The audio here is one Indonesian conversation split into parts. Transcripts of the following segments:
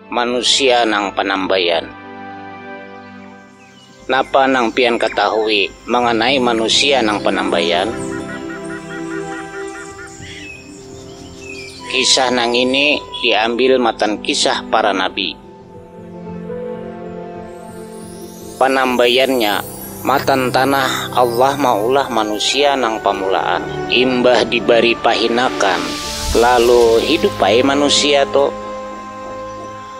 manusia nang penambayan. Napa nang pian ketahui mengenai manusia nang penambayan? Kisah nang ini diambil matan kisah para nabi. Penambayannya matan tanah Allah maulah manusia nang pamulaan. Imbah dibari pahinakan, lalu hidup bae manusia to.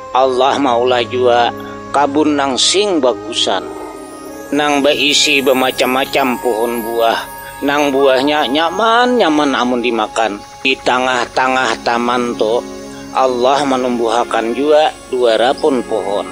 Allah maulah jua kabun nang sing bagusan, nang berisi bermacam-macam pohon buah, nang buahnya nyaman amun dimakan. Di tengah-tengah taman to Allah menumbuhakan jua 2 rapun pohon,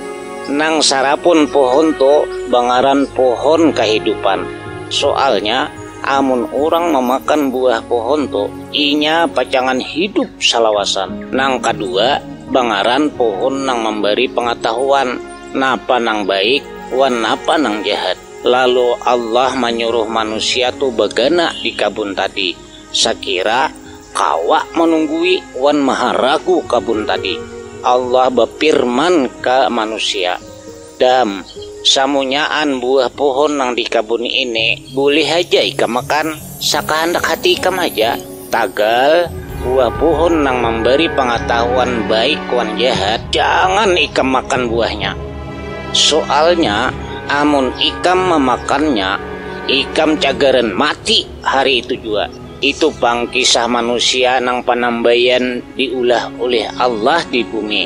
nang sarapun pohon to bangaran pohon kehidupan. Soalnya amun orang memakan buah pohon to inya pacangan hidup salawasan. Nang kedua bangaran pohon nang memberi pengetahuan napa nang baik wan napa nang jahat. Lalu Allah menyuruh manusia tuh begana di kabun tadi, sakira kawak menunggui wan maharagu kabun tadi. Allah berfirman ke manusia, dam samunyaan buah pohon nang di kabun ini boleh aja ikam makan sakahandak hati ikam aja. Tagal buah pohon nang memberi pengetahuan baik wan jahat jangan ikam makan buahnya. Soalnya amun ikam memakannya ikam cagaran mati hari itu juga. Itu pang kisah manusia nang penambayan diulah oleh Allah di bumi.